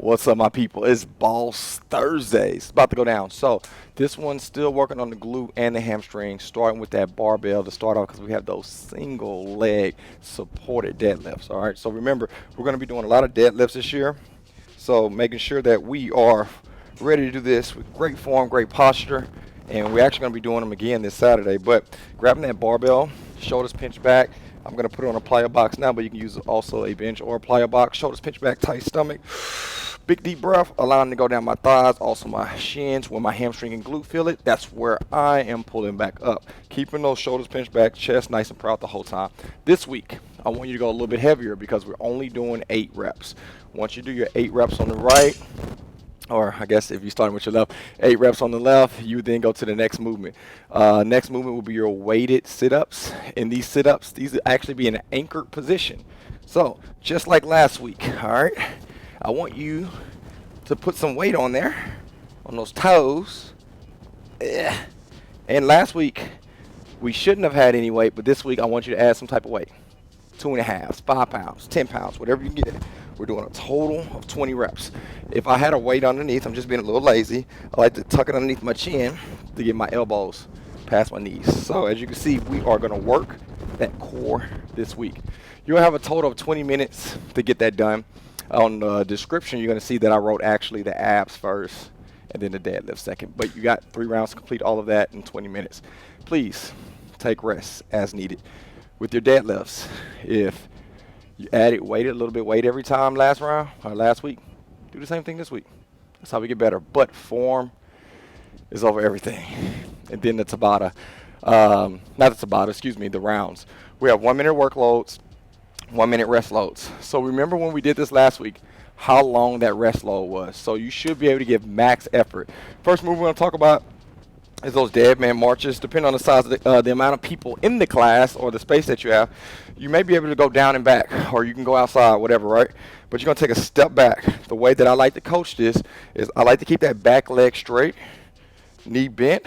What's up, my people? It's Boss Thursdays. It's about to go down. So this one's still working on the glute and the hamstring, starting with that barbell to start off because we have those single leg supported deadlifts. All right. So remember, we're going to be doing a lot of deadlifts this year. So making sure that we are ready to do this with great form, great posture. And we're actually going to be doing them again this Saturday. But grabbing that barbell, shoulders pinched back. I'm going to put it on a plyo box now, but you can use also a bench or a plyo box. Shoulders pinched back, tight stomach. Big deep breath, allowing to go down my thighs, also my shins, where my hamstring and glute feel it. That's where I am pulling back up. Keeping those shoulders pinched back, chest nice and proud the whole time. This week, I want you to go a little bit heavier because we're only doing 8 reps. Once you do your 8 reps on the right, or I guess if you're starting with your left, 8 reps on the left, you then go to the next movement. Next movement will be your weighted sit-ups. In these sit-ups, these will actually be in an anchored position. So just like last week, all right, I want you to put some weight on there, on those toes. And last week, we shouldn't have had any weight, but this week I want you to add some type of weight. 2.5, 5 pounds, 10 pounds, whatever you get. We're doing a total of 20 reps. If I had a weight underneath, I'm just being a little lazy. I like to tuck it underneath my chin to get my elbows past my knees. So as you can see, we are gonna work that core this week. You'll have a total of 20 minutes to get that done. On the description, you're gonna see that I wrote actually the abs first and then the deadlift second. But you got 3 rounds to complete all of that in 20 minutes. Please take rests as needed. With your deadlifts, if you added weight, a little bit weight every time last round or last week, do the same thing this week. That's how we get better. But form is over everything. And then the Tabata, not the Tabata, excuse me, the rounds. We have 1-minute workloads, 1-minute rest loads. So remember when we did this last week, how long that rest load was. So you should be able to give max effort. First move we're going to talk about is those dead man marches. Depending on the size of the amount of people in the class or the space that you have, you may be able to go down and back, or you can go outside, whatever, right? But you're going to take a step back. The way that I like to coach this is I like to keep that back leg straight, knee bent,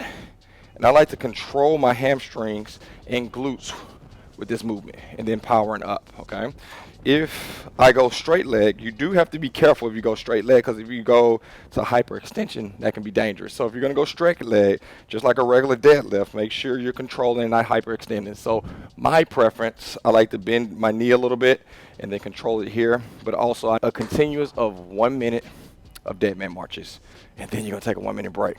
and I like to control my hamstrings and glutes with this movement and then powering up, okay? If I go straight leg, you do have to be careful if you go straight leg, because if you go to hyperextension, that can be dangerous. So if you're going to go straight leg, just like a regular deadlift, make sure you're controlling and not hyperextending. So my preference, I like to bend my knee a little bit and then control it here, but also a continuous of 1 minute of dead man marches. And then you're going to take a 1-minute break.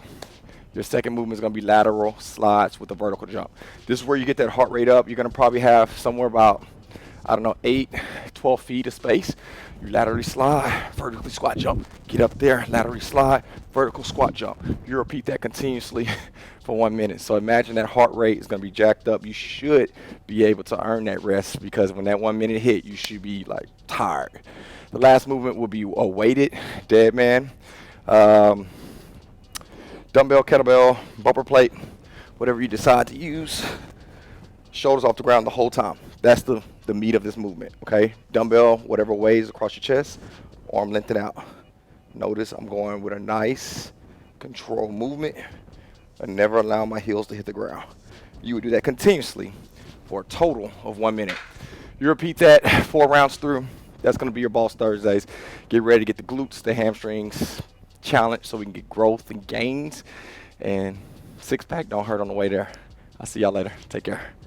Your second movement is going to be lateral slides with a vertical jump. This is where you get that heart rate up. You're going to probably have somewhere about, I don't know, 8, 12 feet of space. You laterally slide, vertically squat jump. Get up there, laterally slide, vertical squat jump. You repeat that continuously for 1 minute. So imagine that heart rate is going to be jacked up. You should be able to earn that rest, because when that 1 minute hit, you should be like tired. The last movement will be a weighted dead man. Dumbbell, kettlebell, bumper plate, whatever you decide to use. Shoulders off the ground the whole time. That's the meat of this movement, okay? Dumbbell, whatever weighs across your chest, arm lengthened out. Notice I'm going with a nice control movement and never allow my heels to hit the ground. You would do that continuously for a total of 1 minute. You repeat that 4 rounds through. That's going to be your Boss Thursdays. Get ready to get the glutes, the hamstrings challenge, so we can get growth and gains. And 6-pack don't hurt on the way there. I'll see y'all later. Take care.